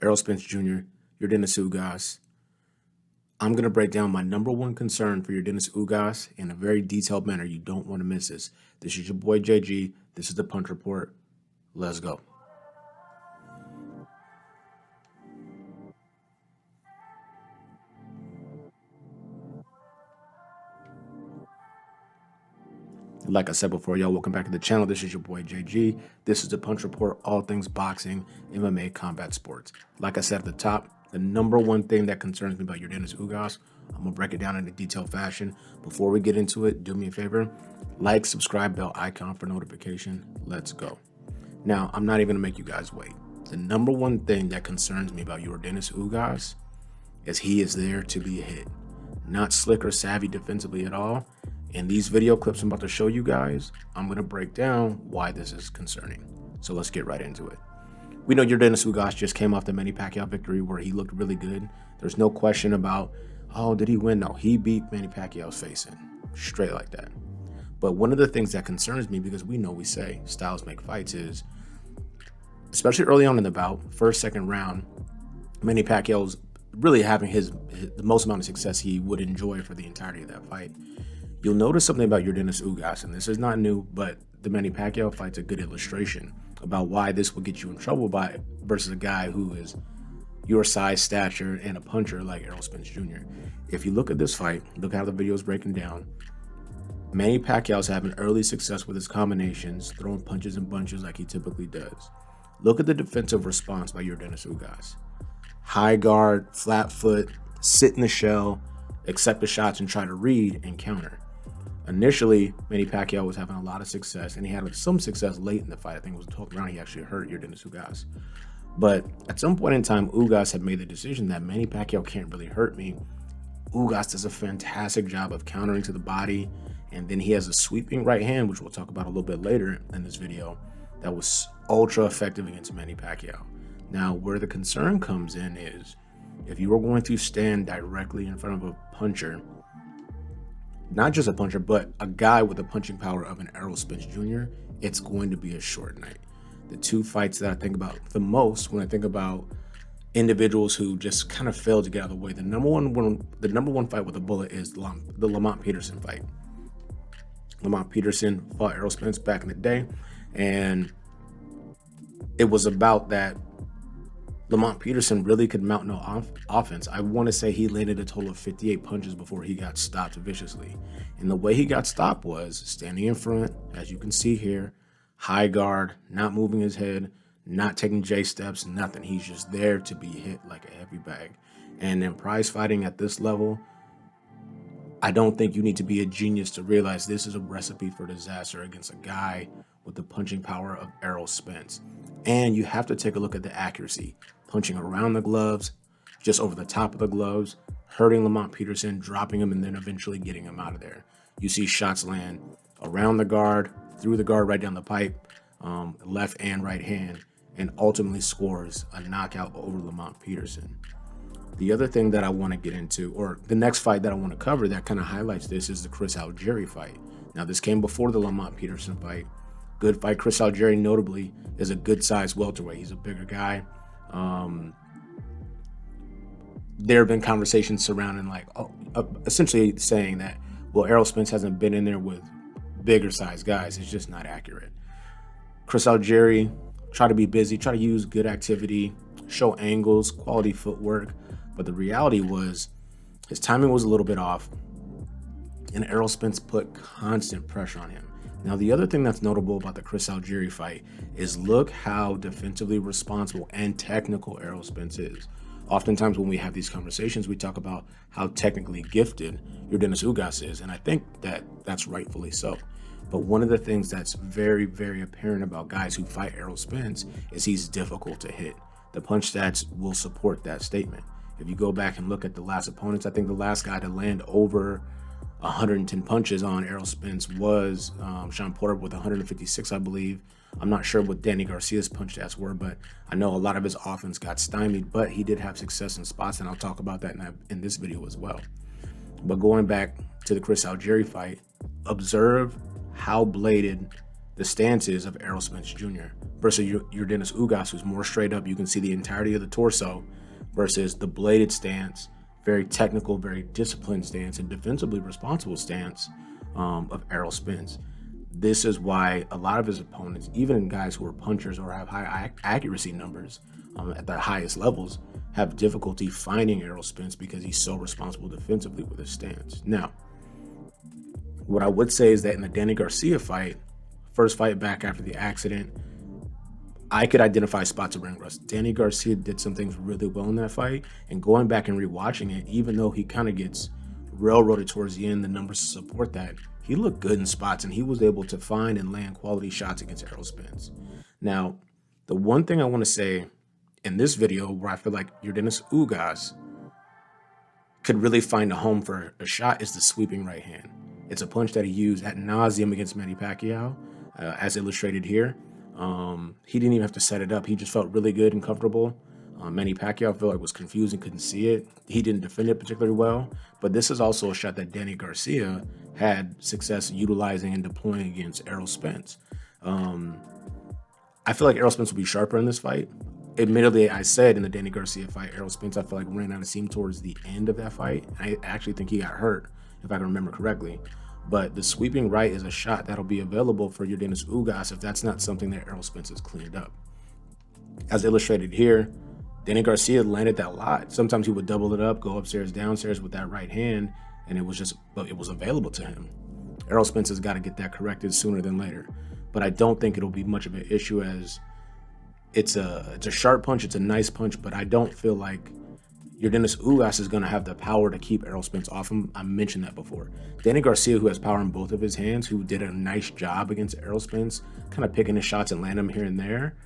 Errol Spence Jr., Yordenis Ugas. I'm going to break down my number one concern for Yordenis Ugas in a very detailed manner. You don't want to miss this. This is your boy JG. This is the Punch Report. Let's go. Like I said before, y'all, welcome back to the channel. This is your boy JG. This is the Punch Report, all things boxing, MMA, combat sports. Like I said at the top, the number one thing that concerns me about Yordenis Ugas, I'm going to break it down in a detailed fashion. Before we get into it, do me a favor, like, subscribe, bell icon for notification. Let's go. Now, I'm not even going to make you guys wait. The number one thing that concerns me about Yordenis Ugas is he is there to be hit. Not slick or savvy defensively at all. In these video clips I'm about to show you guys, I'm going to break down why this is concerning. So let's get right into it. We know Yordenis Ugas just came off the Manny Pacquiao victory where he looked really good. There's no question about, oh, did he win? No, he beat Manny Pacquiao's face in, straight like that. But one of the things that concerns me, because we say styles make fights, is especially early on in the bout, first, second round, Manny Pacquiao's really having the most amount of success he would enjoy for the entirety of that fight. You'll notice something about Yordenis Ugas, and this is not new, but the Manny Pacquiao fight's a good illustration about why this will get you in trouble versus a guy who is your size, stature, and a puncher like Errol Spence Jr. If you look at this fight, look how the video is breaking down. Manny Pacquiao's having early success with his combinations, throwing punches and bunches like he typically does. Look at the defensive response by Yordenis Ugas. High guard, flat foot, sit in the shell, accept the shots and try to read and counter. Initially, Manny Pacquiao was having a lot of success, and he had some success late in the fight. I think it was the 12th round he actually hurt Yordenis Ugas. But at some point in time, Ugas had made the decision that Manny Pacquiao can't really hurt me. Ugas does a fantastic job of countering to the body, and then he has a sweeping right hand, which we'll talk about a little bit later in this video, that was ultra effective against Manny Pacquiao. Now, where the concern comes in is, if you are going to stand directly in front of a puncher, not just a puncher, but a guy with the punching power of an Errol Spence Jr., it's going to be a short night. The two fights that I think about the most when I think about individuals who just kind of failed to get out of the way, the number one fight with a bullet is the Lamont Peterson fight. Lamont Peterson fought Errol Spence back in the day, and it was about that Lamont Peterson really could mount no offense. I want to say he landed a total of 58 punches before he got stopped viciously. And the way he got stopped was standing in front, as you can see here, high guard, not moving his head, not taking J steps, nothing. He's just there to be hit like a heavy bag. And in prize fighting at this level, I don't think you need to be a genius to realize this is a recipe for disaster against a guy with the punching power of Errol Spence. And you have to take a look at the accuracy. Punching around the gloves, just over the top of the gloves, hurting Lamont Peterson, dropping him, and then eventually getting him out of there. You see shots land around the guard, through the guard, right down the pipe, left and right hand, and ultimately scores a knockout over Lamont Peterson. The other thing that I want to get into, or the next fight that I want to cover that kind of highlights this, is the Chris Algieri fight. Now, this came before the Lamont Peterson fight. Good fight. Chris Algieri, notably, is a good-sized welterweight. He's a bigger guy. There have been conversations surrounding essentially saying that, well, Errol Spence hasn't been in there with bigger sized guys. It's just not accurate. Chris Algieri, try to be busy, try to use good activity, show angles, quality footwork. But the reality was his timing was a little bit off, and Errol Spence put constant pressure on him. Now, the other thing that's notable about the Chris Algieri fight is look how defensively responsible and technical Errol Spence is. Oftentimes when we have these conversations, we talk about how technically gifted Yordenis Ugas is, and I think that that's rightfully so. But one of the things that's very, very apparent about guys who fight Errol Spence is he's difficult to hit. The punch stats will support that statement. If you go back and look at the last opponents, I think the last guy to land over 110 punches on Errol Spence was Sean Porter with 156, I believe. I'm not sure what Danny Garcia's punch stats were, but I know a lot of his offense got stymied, but he did have success in spots, and I'll talk about that in this video as well. But going back to the Chris Algieri fight, observe how bladed the stance is of Errol Spence Jr. versus Yordenis Ugas, who's more straight up. You can see the entirety of the torso versus the bladed stance, very technical, very disciplined stance, and defensively responsible stance of Errol Spence. This is why a lot of his opponents, even guys who are punchers or have high accuracy numbers at the highest levels, have difficulty finding Errol Spence because he's so responsible defensively with his stance. Now, what I would say is that in the Danny Garcia fight, first fight back after the accident, I could identify spots of ring rust. Danny Garcia did some things really well in that fight, and going back and rewatching it, even though he kind of gets railroaded towards the end, the numbers support that. He looked good in spots, and he was able to find and land quality shots against Errol Spence. Now, the one thing I want to say in this video where I feel like Yordenis Ugas could really find a home for a shot is the sweeping right hand. It's a punch that he used ad nauseum against Manny Pacquiao, as illustrated here. He didn't even have to set it up. He just felt really good and comfortable. Manny Pacquiao felt like was confused and couldn't see it. He didn't defend it particularly well, but this is also a shot that Danny Garcia had success utilizing and deploying against Errol Spence. I feel like Errol Spence will be sharper in this fight. Admittedly, I said in the Danny Garcia fight, Errol Spence, I feel like ran out of steam towards the end of that fight. I actually think he got hurt, if I can remember correctly. But the sweeping right is a shot that'll be available for Yordenis Ugas if that's not something that Errol Spence has cleaned up. As illustrated here, Danny Garcia landed that lot. Sometimes he would double it up, go upstairs, downstairs with that right hand, and it was available to him. Errol Spence has got to get that corrected sooner than later. But I don't think it'll be much of an issue, as it's a sharp punch, it's a nice punch, but I don't feel like Yordenis Ugas is going to have the power to keep Errol Spence off him. I mentioned that before. Danny Garcia, who has power in both of his hands, who did a nice job against Errol Spence, kind of picking his shots and landing them here and there,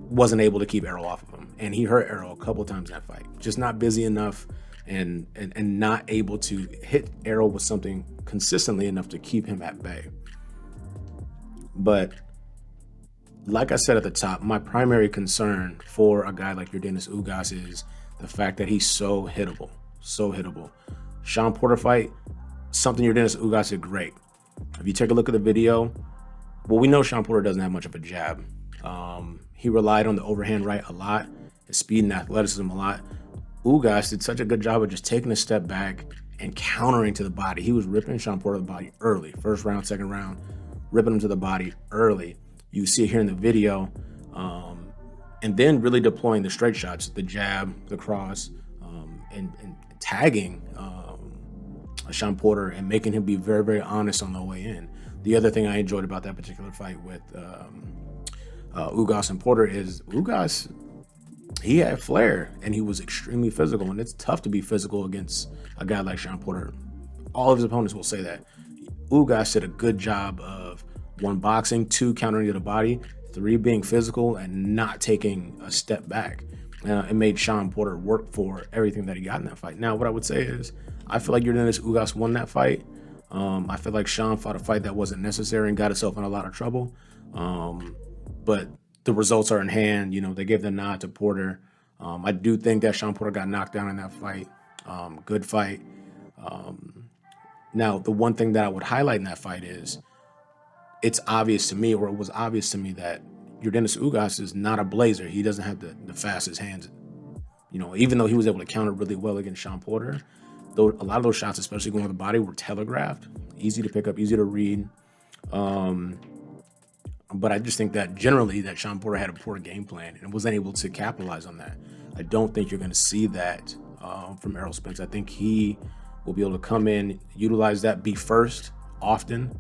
wasn't able to keep Errol off of him. And he hurt Errol a couple times in that fight. Just not busy enough and not able to hit Errol with something consistently enough to keep him at bay. But like I said at the top, my primary concern for a guy like Yordenis Ugas is the fact that he's so hittable, so hittable. Sean Porter fight, something Yordenis Ugas did great. If you take a look at the video, well, we know Sean Porter doesn't have much of a jab. He relied on the overhand right a lot, his speed and athleticism a lot. Ugas did such a good job of just taking a step back and countering to the body. He was ripping Sean Porter to the body early, first round, second round, ripping him to the body early. You see it here in the video, and then really deploying the straight shots, the jab, the cross, and tagging Sean Porter and making him be very, very honest on the way in. The other thing I enjoyed about that particular fight with Ugas and Porter is Ugas, he had flair and he was extremely physical, and it's tough to be physical against a guy like Sean Porter. All of his opponents will say that. Ugas did a good job of 1, boxing, 2, countering to the body, 3, being physical and not taking a step back. It made Sean Porter work for everything that he got in that fight. Now, what I would say is, I feel like Yordenis Ugas won that fight. I feel like Sean fought a fight that wasn't necessary and got himself in a lot of trouble. But the results are in hand. You know, they gave the nod to Porter. I do think that Sean Porter got knocked down in that fight. Good fight. Now, the one thing that I would highlight in that fight is, it's obvious to me, or it was obvious to me, that Yordenis Ugas is not a blazer. He doesn't have the fastest hands. You know, even though he was able to counter really well against Sean Porter, though a lot of those shots, especially going to the body, were telegraphed, easy to pick up, easy to read. But I just think that generally that Sean Porter had a poor game plan and wasn't able to capitalize on that. I don't think you're going to see that from Errol Spence. I think he will be able to come in, utilize that, be first often,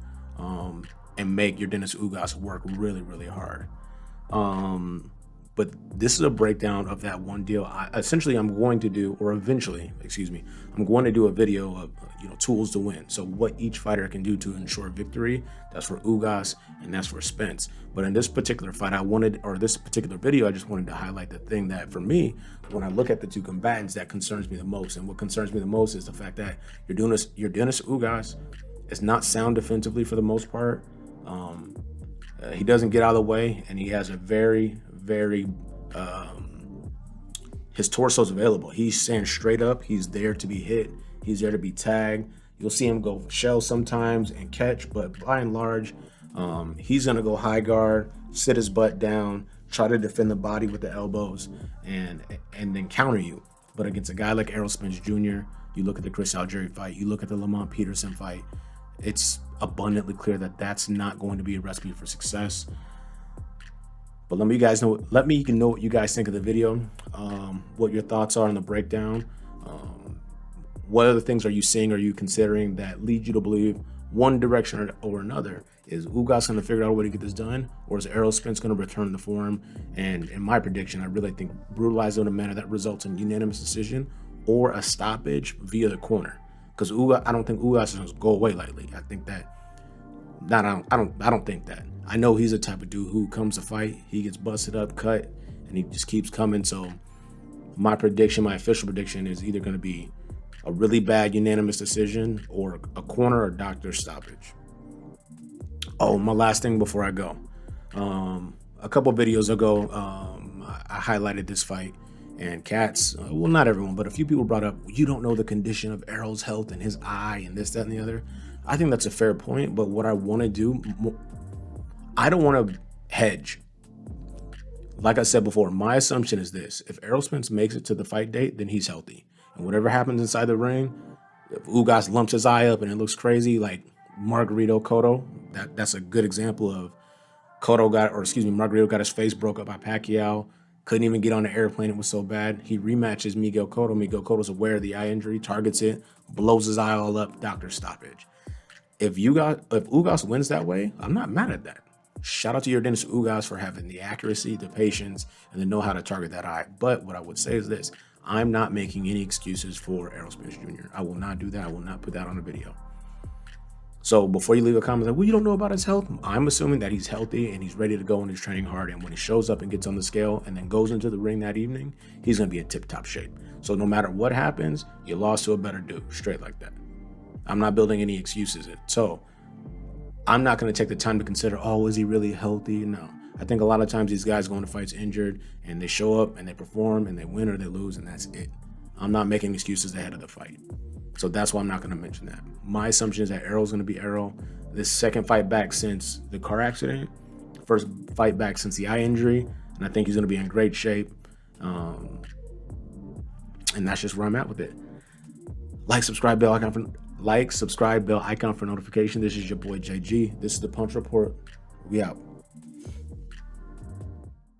and make Yordenis Ugas work really, really hard. But this is a breakdown of that one deal. I'm going to do a video of tools to win. So what each fighter can do to ensure victory. That's for Ugas and that's for Spence. But in this particular fight, this particular video, I just wanted to highlight the thing that, for me, when I look at the two combatants, that concerns me the most. And what concerns me the most is the fact that Yordenis Ugas is not sound defensively for the most part. He doesn't get out of the way, and he has a very, very his torso's available. He's standing straight up. He's there to be hit. He's there to be tagged. You'll see him go shell sometimes and catch, but by and large, he's gonna go high guard, sit his butt down, try to defend the body with the elbows, and then counter you. But against a guy like Errol Spence Jr., you look at the Chris Algieri fight, you look at the Lamont Peterson fight, it's abundantly clear that that's not going to be a recipe for success. But let me know what you guys think of the video, what your thoughts are on the breakdown. What other things are you seeing, are you considering that lead you to believe one direction or another? Is Ugas going to figure out a way to get this done, or is Errol Spence going to return the form? And in my prediction, I really think brutalize him in a manner that results in unanimous decision or a stoppage via the corner. Because I don't think Ugas is going to go away lightly. I think that. I don't think that. I know he's the type of dude who comes to fight, he gets busted up, cut, and he just keeps coming. So my prediction, my official prediction, is either going to be a really bad unanimous decision or a corner or doctor stoppage. Oh, my last thing before I go. A couple videos ago, I highlighted this fight, and cats, well, not everyone, but a few people brought up, you don't know the condition of Errol's health and his eye and this, that, and the other. I think that's a fair point, but what I want to do, I don't want to hedge. Like I said before, my assumption is this: if Errol Spence makes it to the fight date, then he's healthy. And whatever happens inside the ring, if Ugas lumps his eye up and it looks crazy, like Margarito Cotto, that's a good example of Margarito got his face broke up by Pacquiao, couldn't even get on the airplane, it was so bad. He rematches Miguel Cotto. Miguel Cotto's aware of the eye injury, targets it, blows his eye all up, doctor stoppage. If Ugas wins that way, I'm not mad at that. Shout out to Yordenis Ugas for having the accuracy, the patience, and the know-how to target that eye. But what I would say is this: I'm not making any excuses for Errol Spence Jr. I will not do that. I will not put that on a video. So before you leave a comment like, well, you don't know about his health, I'm assuming that he's healthy and he's ready to go and he's training hard. And when he shows up and gets on the scale and then goes into the ring that evening, he's going to be in tip-top shape. So no matter what happens, you lost to a better dude, straight like that. I'm not building any excuses. So I'm not going to take the time to consider, oh, is he really healthy? No. I think a lot of times these guys go into fights injured and they show up and they perform and they win or they lose, and that's it. I'm not making excuses ahead of the fight. So that's why I'm not going to mention that. My assumption is that Errol's going to be Errol. This second fight back since the car accident, first fight back since the eye injury, and I think he's going to be in great shape. And that's just where I'm at with it. Subscribe, bell icon for notification. This is your boy JG. This is the Punch Report. We out.